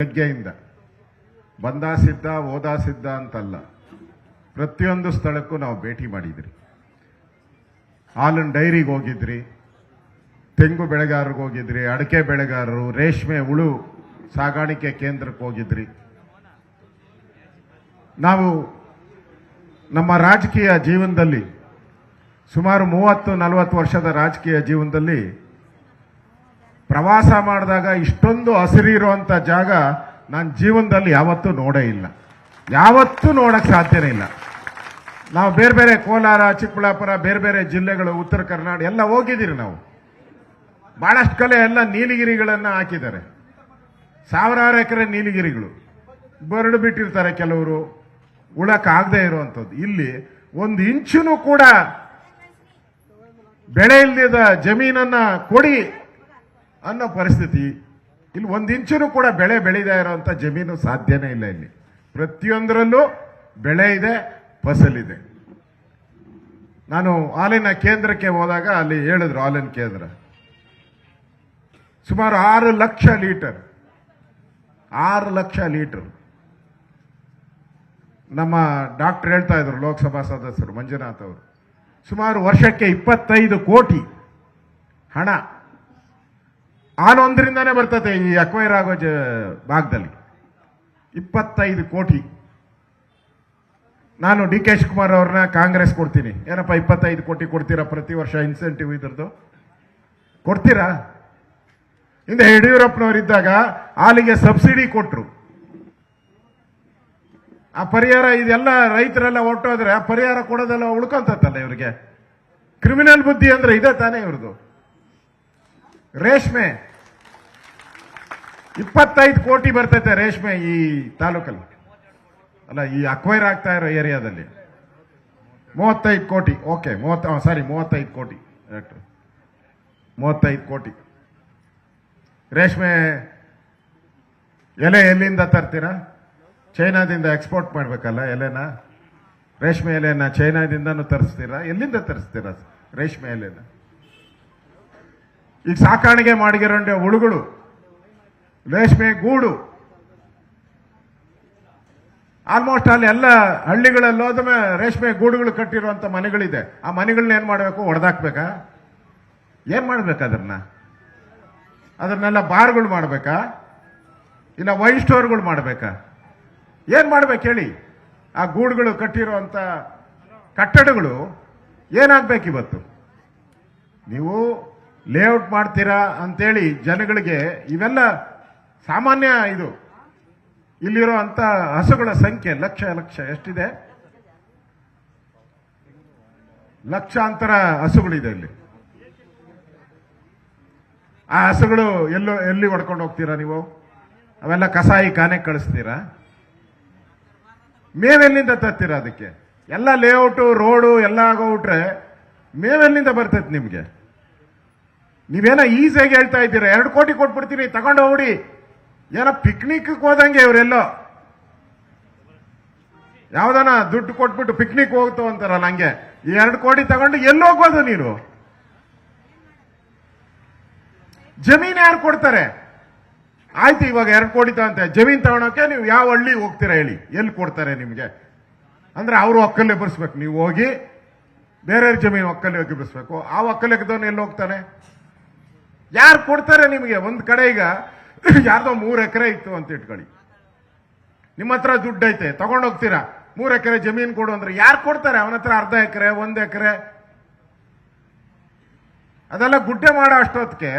ಹೆಗ್ಗೆಯಿಂದ ಬಂದಾಸಿದ್ದ ಓದಾಸಿದ್ದ ಅಂತಲ್ಲ, ಪ್ರತಿಯೊಂದು ಸ್ಥಳಕ್ಕೂ ನಾವು ಭೇಟಿ ಮಾಡಿದ್ರಿ. ಹಾಲಿನ ಡೈರಿಗೆ ಹೋಗಿದ್ರಿ, ತೆಂಗು ಬೆಳೆಗಾರರಿಗೆ ಹೋಗಿದ್ರಿ, ಅಡಿಕೆ ಬೆಳೆಗಾರರು, ರೇಷ್ಮೆ ಹುಳು ಸಾಗಾಣಿಕೆ ಕೇಂದ್ರಕ್ಕೆ ಹೋಗಿದ್ರಿ. ನಾವು ನಮ್ಮ ರಾಜಕೀಯ ಜೀವನದಲ್ಲಿ ಸುಮಾರು 30-40 ವರ್ಷದ ರಾಜಕೀಯ ಜೀವನದಲ್ಲಿ ಪ್ರವಾಸ ಮಾಡಿದಾಗ ಇಷ್ಟೊಂದು ಹಸಿರಿರುವಂಥ ಜಾಗ ನಾನು ಜೀವನದಲ್ಲಿ ಯಾವತ್ತೂ ನೋಡೇ ಇಲ್ಲ, ಯಾವತ್ತೂ ನೋಡಕ್ಕೆ ಸಾಧ್ಯನೇ ಇಲ್ಲ. ನಾವು ಬೇರೆ ಬೇರೆ ಕೋಲಾರ, ಚಿಕ್ಕಬಳ್ಳಾಪುರ, ಬೇರೆ ಬೇರೆ ಜಿಲ್ಲೆಗಳು, ಉತ್ತರ ಕರ್ನಾಟಕ ಎಲ್ಲ ಹೋಗಿದ್ದೀರಿ. ನಾವು ಬಹಳಷ್ಟು ಕಡೆ ಎಲ್ಲ ನೀಲಗಿರಿಗಳನ್ನು ಹಾಕಿದ್ದಾರೆ, ಸಾವಿರಾರು ಎಕರೆ ನೀಲಗಿರಿಗಳು ಬರಡು ಬಿಟ್ಟಿರ್ತಾರೆ ಕೆಲವರು, ಉಳಕ್ಕಾಗದೇ ಇರುವಂಥದ್ದು. ಇಲ್ಲಿ 1 ಇಂಚೂ ಕೂಡ ಬೆಳೆ ಇಲ್ಲದ ಜಮೀನನ್ನ ಕೊಡಿ ಅನ್ನೋ ಪರಿಸ್ಥಿತಿ. ಇಲ್ಲಿ 1 ಇಂಚೂ ಕೂಡ ಬೆಳೆ ಬೆಳೀದೇ ಇರುವಂತ ಜಮೀನು ಸಾಧ್ಯನೇ ಇಲ್ಲ. ಇಲ್ಲಿ ಪ್ರತಿಯೊಂದರಲ್ಲೂ ಬೆಳೆ ಇದೆ, ಫಸಲಿದೆ. ನಾನು ಹಾಲಿನ ಕೇಂದ್ರಕ್ಕೆ ಹೋದಾಗ ಅಲ್ಲಿ ಹೇಳಿದ್ರು, ಹಾಲಿನ ಕೇಂದ್ರ ಸುಮಾರು 6 ಲಕ್ಷ ಲೀಟರ್, 6 ಲಕ್ಷ ಲೀಟರ್. ನಮ್ಮ ಡಾಕ್ಟರ್ ಹೇಳ್ತಾ ಇದ್ರು, ಲೋಕಸಭಾ ಸದಸ್ಯರು ಮಂಜುನಾಥ್ ಅವರು, ಸುಮಾರು ವರ್ಷಕ್ಕೆ 25 ಕೋಟಿ ಹಣ ಹಾಲೊಂದರಿಂದಾನೇ ಬರ್ತದೆ ಈ ಅಕ್ವೈರ್ ಆಗೋ ಭಾಗದಲ್ಲಿ. 25 ಕೋಟಿ. ನಾನು ಡಿ ಕೆ ಶಿವಕುಮಾರ್ ಅವ್ರನ್ನ ಕಾಂಗ್ರೆಸ್ ಕೊಡ್ತೀನಿ, ಏನಪ್ಪ 25 ಕೋಟಿ ಕೊಡ್ತೀರಾ ಪ್ರತಿ ವರ್ಷ ಇನ್ಸೆಂಟಿವ್ ಇದ್ರದ್ದು ಕೊಡ್ತೀರಾ? ಹಿಂದೆ ಯಡಿಯೂರಪ್ಪನವರಿದ್ದಾಗ ಹಾಲಿಗೆ ಸಬ್ಸಿಡಿ ಕೊಟ್ಟರು. ಆ ಪರಿಹಾರ ಇದೆಲ್ಲ ರೈತರೆಲ್ಲ ಹೊರಟೋದ್ರೆ ಆ ಪರಿಹಾರ ಕೊಡೋದೆಲ್ಲ ಉಳ್ಕೊಂತಲ್ಲ ಇವರಿಗೆ. ಕ್ರಿಮಿನಲ್ ಬುದ್ಧಿ ಅಂದ್ರೆ ಇದೇ ತಾನೇ ಇವ್ರದ್ದು. ರೇಷ್ಮೆ 25 ಕೋಟಿ ಬರ್ತೈತೆ ರೇಷ್ಮೆ ಈ ತಾಲೂಕಲ್ಲಿ, ಅಲ್ಲ ಈ ಅಕ್ವೈರ್ ಆಗ್ತಾ ಇರೋ ಏರಿಯಾದಲ್ಲಿ 35 ಕೋಟಿ. ಓಕೆ, 35 ಕೋಟಿ, 35 ಕೋಟಿ. ರೇಷ್ಮೆ ಎಲೆ ಎಲ್ಲಿಂದ ತರ್ತೀರಾ? ಚೈನಾದಿಂದ ಎಕ್ಸ್ಪೋರ್ಟ್ ಮಾಡಬೇಕಲ್ಲ ಎಲೆನ, ರೇಷ್ಮೆ ಎಲೆನ ಚೈನಾದಿಂದನೂ ತರಿಸ್ತೀರಾ? ಎಲ್ಲಿಂದ ತರಿಸ್ತೀರಾ ರೇಷ್ಮೆ ಎಲೆನ? ಈಗ ಸಾಕಾಣಿಕೆ ಮಾಡಿರೋ ಹುಳುಗಳು, ರೇಷ್ಮೆ ಗೂಡು, ಆಲ್ಮೋಸ್ಟ್ ಅಲ್ಲಿ ಎಲ್ಲ ಹಳ್ಳಿಗಳಲ್ಲಿ ಹೋದ ರೇಷ್ಮೆ ಗೂಡುಗಳು ಕಟ್ಟಿರುವಂತ ಮನೆಗಳಿದೆ. ಆ ಮನೆಗಳನ್ನ ಏನ್ ಮಾಡಬೇಕು? ಹೊಡೆದಾಕ್ಬೇಕಾ? ಏನ್ ಮಾಡ್ಬೇಕು? ಅದನ್ನೆಲ್ಲ ಬಾರ್ಗಳು ಮಾಡ್ಬೇಕಾ? ಇಲ್ಲ ವೈನ್ ಸ್ಟೋರ್ಗಳು ಮಾಡ್ಬೇಕಾ? ಏನ್ ಮಾಡ್ಬೇಕು ಹೇಳಿ? ಆ ಗೂಡುಗಳು ಕಟ್ಟಿರುವಂತ ಕಟ್ಟಡಗಳು ಏನಾಗ್ಬೇಕು ಇವತ್ತು? ನೀವು ಲೇಔಟ್ ಮಾಡ್ತೀರಾ ಅಂತೇಳಿ ಜನಗಳಿಗೆ ಇವೆಲ್ಲ ಸಾಮಾನ್ಯ. ಇದು ಇಲ್ಲಿರೋ ಅಂತ ಹಸುಗಳ ಸಂಖ್ಯೆ ಲಕ್ಷ ಎಷ್ಟಿದೆ? ಲಕ್ಷಾಂತರ ಹಸುಗಳಿದೆ ಇಲ್ಲಿ. ಆ ಹಸುಗಳು ಎಲ್ಲಿ ಹೊಡ್ಕೊಂಡು ಹೋಗ್ತೀರಾ ನೀವು? ಅವೆಲ್ಲ ಕಸಾಯಿ ಖಾನೆ ಕಳಿಸ್ತೀರಾ? ಮೇವೆಲ್ಲಿಂದ ತರ್ತೀರಾ? ಅದಕ್ಕೆ ಎಲ್ಲ ಲೇಔಟು ರೋಡು ಎಲ್ಲ ಆಗೋಗ್ಬಿಟ್ರೆ ಮೇವೆಲ್ಲಿಂದ ಬರ್ತೈತೆ ನಿಮ್ಗೆ? ನೀವೇನೋ ಈಸಿಯಾಗಿ ಹೇಳ್ತಾ ಇದ್ದೀರಾ, 2 ಕೋಟಿ ಕೊಟ್ಬಿಡ್ತೀನಿ ತಗೊಂಡು ಹೋಗ್ಬಿಡಿ. ಏನೋ ಪಿಕ್ನಿಕ್ ಹೋದಂಗೆ ಇವರೆಲ್ಲೋ ಯಾವ್ದಾನ ದುಡ್ಡು ಕೊಟ್ಬಿಟ್ಟು ಪಿಕ್ನಿಕ್ ಹೋಗ್ತು ಅಂತಾರಲ್ಲ ಹಂಗೆ. ಈ 2 ಕೋಟಿ ತಗೊಂಡು ಎಲ್ಲಿ ಹೋಗೋದು ನೀನು? ಜಮೀನ್ ಯಾರು ಕೊಡ್ತಾರೆ? ಆಯ್ತು, ಇವಾಗ 2 ಕೋಟಿ ತಗೊಂತೆ ಜಮೀನ್ ತಗೊಳಕ್ಕೆ ನೀವು ಯಾವ ಹಳ್ಳಿ ಹೋಗ್ತೀರಾ ಹೇಳಿ? ಎಲ್ಲಿ ಕೊಡ್ತಾರೆ ನಿಮ್ಗೆ? ಅಂದ್ರೆ ಅವರು ಒಕ್ಕಲ್ಲೇ ಬರ್ಸ್ಬೇಕು. ನೀವು ಹೋಗಿ ಬೇರೆ ಜಮೀನು ಒಕ್ಕಲ್ಲೇ ಬರ್ಸ್ಬೇಕು. ಆ ಒಕ್ಕಲೆಕ್ಕದವನು ಎಲ್ಲಿ ಹೋಗ್ತಾನೆ? ಯಾರು ಕೊಡ್ತಾರೆ ನಿಮಗೆ? ಒಂದ್ ಕಡೆ ಈಗ ಯಾರ್ದೋ 3 ಎಕರೆ ಇತ್ತು ಅಂತ ಇಟ್ಕೊಳ್ಳಿ, ನಿಮ್ಮ ಹತ್ರ ದುಡ್ಡು ಐತೆ, ತಗೊಂಡೋಗ್ತೀರಾ. 3 ಎಕರೆ ಜಮೀನು ಕೊಡು ಅಂದ್ರೆ ಯಾರು ಕೊಡ್ತಾರೆ? ಅವನ ಹತ್ರ ಅರ್ಧ ಎಕರೆ, 1 ಎಕರೆ. ಅದೆಲ್ಲ ಗುಡ್ಡೆ ಮಾಡೋ ಅಷ್ಟೊತ್ತಿಗೆ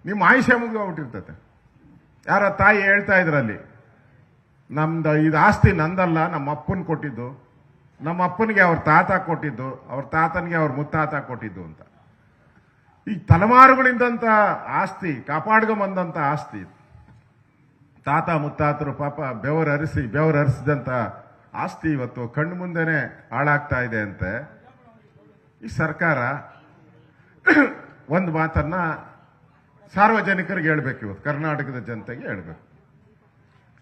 ನಿಮ್ಮ ಆಯುಷ್ಯ ಮುಗಿದೋಗ್ಬಿಟ್ಟಿರ್ತತೆ. ಯಾರ ತಾಯಿ ಹೇಳ್ತಾ ಇದ್ರಲ್ಲಿ, ನಮ್ದು ಇದು ಆಸ್ತಿ ನಂದಲ್ಲ, ನಮ್ಮ ಅಪ್ಪನ್ ಕೊಟ್ಟಿದ್ದು, ನಮ್ಮ ಅಪ್ಪನಿಗೆ ಅವ್ರ ತಾತ ಕೊಟ್ಟಿದ್ದು, ಅವ್ರ ತಾತನಿಗೆ ಅವ್ರ ಮುತ್ತಾತ ಕೊಟ್ಟಿದ್ದು ಅಂತ. ಈ ತಲೆಮಾರುಗಳಿಂದಂತ ಆಸ್ತಿ, ಕಾಪಾಡ್ಕೊಂಬಂದಂತ ಆಸ್ತಿ, ತಾತ ಮುತ್ತಾತರು ಪಾಪ ಬೆವರರಿಸಿದಂತ ಆಸ್ತಿ ಇವತ್ತು ಕಣ್ಣು ಮುಂದೆನೆ ಹಾಳಾಗ್ತಾ ಇದೆ ಅಂತೆ. ಈ ಸರ್ಕಾರ ಒಂದು ಮಾತನ್ನ ಸಾರ್ವಜನಿಕರಿಗೆ ಹೇಳ್ಬೇಕು, ಇವತ್ತು ಕರ್ನಾಟಕದ ಜನತೆಗೆ ಹೇಳ್ಬೇಕು.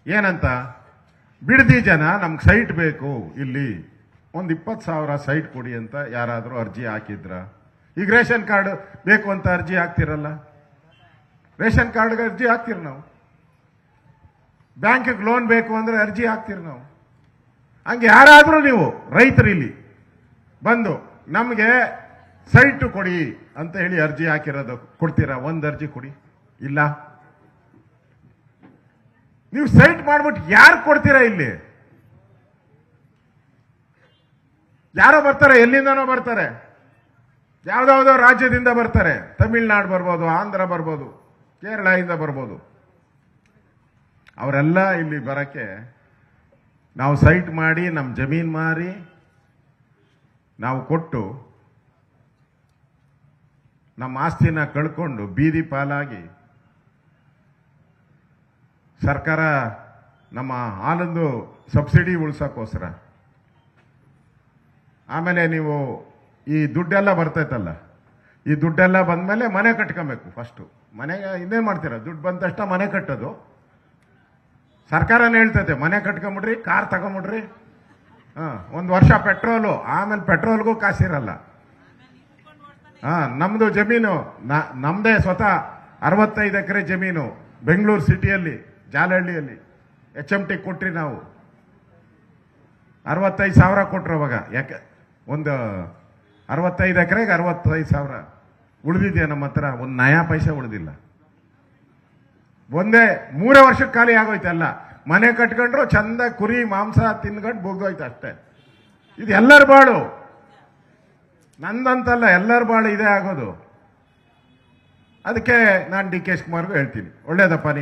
ಏನಂತ? ಬಿಡದಿ ಜನ ನಮ್ಗೆ ಸೈಟ್ ಬೇಕು, ಇಲ್ಲಿ ಒಂದು 20,000 ಸೈಟ್ ಕೊಡಿ ಅಂತ ಯಾರಾದರೂ ಅರ್ಜಿ ಹಾಕಿದ್ರ? ಈಗ ರೇಷನ್ ಕಾರ್ಡ್ ಬೇಕು ಅಂತ ಅರ್ಜಿ ಹಾಕ್ತಿರಲ್ಲ, ರೇಷನ್ ಕಾರ್ಡ್ಗೆ ಅರ್ಜಿ ಹಾಕ್ತಿರ ನಾವು. ಬ್ಯಾಂಕಿಗೆ ಲೋನ್ ಬೇಕು ಅಂದರೆ ಅರ್ಜಿ ಹಾಕ್ತೀರಿ ನಾವು. ಹಂಗೆ ಯಾರಾದರೂ ನೀವು ರೈತರು ಇಲ್ಲಿ ಬಂದು ನಮಗೆ ಸೈಟು ಕೊಡಿ ಅಂತ ಹೇಳಿ ಅರ್ಜಿ ಹಾಕಿರೋದು ಕೊಡ್ತೀರಾ? ಒಂದು ಅರ್ಜಿ ಕೊಡಿ. ಇಲ್ಲ. ನೀವು ಸೈಟ್ ಮಾಡ್ಬಿಟ್ಟು ಯಾರು ಕೊಡ್ತೀರಾ? ಇಲ್ಲಿ ಯಾರೋ ಬರ್ತಾರೆ, ಎಲ್ಲಿಂದನೋ ಬರ್ತಾರೆ, ಯಾವ್ದಾವುದೋ ರಾಜ್ಯದಿಂದ ಬರ್ತಾರೆ. ತಮಿಳ್ನಾಡು ಬರ್ಬೋದು, ಆಂಧ್ರ ಬರ್ಬೋದು, ಕೇರಳದಿಂದ ಬರ್ಬೋದು. ಅವರೆಲ್ಲ ಇಲ್ಲಿ ಬರಕ್ಕೆ ನಾವು ಸೈಟ್ ಮಾಡಿ ನಮ್ಮ ಜಮೀನು ಮಾರಿ ನಾವು ಕೊಟ್ಟು ನಮ್ಮ ಆಸ್ತಿನ ಕಳ್ಕೊಂಡು ಬೀದಿ ಪಾಲಾಗಿ ಸರ್ಕಾರ ನಮ್ಮ ಹಾಲಂದು ಸಬ್ಸಿಡಿ ಉಳ್ಸೋಕ್ಕೋಸ್ಕರ, ಆಮೇಲೆ ನೀವು ಈ ದುಡ್ಡೆಲ್ಲ ಬರ್ತೈತಲ್ಲ, ಈ ದುಡ್ಡೆಲ್ಲ ಬಂದಮೇಲೆ ಮನೆ ಕಟ್ಕೊಬೇಕು. ಫಸ್ಟು ಮನೆಗೆ ಇನ್ನೇನು ಮಾಡ್ತೀರ? ದುಡ್ಡು ಬಂದ ತಕ್ಷಣ ಮನೆ ಕಟ್ಟೋದು. ಸರ್ಕಾರನೇ ಹೇಳ್ತೈತೆ ಮನೆ ಕಟ್ಕೊಂಬಿಡ್ರಿ, ಕಾರ್ ತಗೊಂಬಿಡ್ರಿ. ಒಂದು ವರ್ಷ ಪೆಟ್ರೋಲು, ಆಮೇಲೆ ಪೆಟ್ರೋಲ್ಗೂ ಕಾಸಿರಲ್ಲ. ನಮ್ಮದು ಜಮೀನು ನಮ್ಮದೇ ಸ್ವತಃ 65 ಎಕರೆ ಜಮೀನು ಬೆಂಗಳೂರು ಸಿಟಿಯಲ್ಲಿ ಜಾಲಹಳ್ಳಿಯಲ್ಲಿ HMT ಕೊಟ್ರಿ ನಾವು. 65,000 ಕೊಟ್ರು ಅವಾಗ. ಯಾಕೆ ಒಂದು 65 ಎಕರೆಗೆ 65,000 ಉಳಿದಿದೆಯಾ ನಮ್ಮ ಹತ್ರ? ಒಂದು ನಯಾ ಪೈಸೆ ಉಳಿದಿಲ್ಲ. ಒಂದೇ 3 ವರ್ಷಕ್ಕೆ ಖಾಲಿ ಆಗೋಯ್ತಲ್ಲ. ಮನೆ ಕಟ್ಕೊಂಡ್ರು ಚಂದ ಕುರಿ ಮಾಂಸ ತಿನ್ಕೊಂಡು ಬೋಗೋಯ್ತು ಅಷ್ಟೇ. ಇದು ಎಲ್ಲರ ಬಾಳು, ನಂದಂತಲ್ಲ, ಎಲ್ಲರ ಬಾಳು ಇದೇ ಆಗೋದು. ಅದಕ್ಕೆ ನಾನು DK ಶಿವಕುಮಾರ್ಗೂ ಹೇಳ್ತೀನಿ, ಒಳ್ಳೇದಪ್ಪ ನೀವು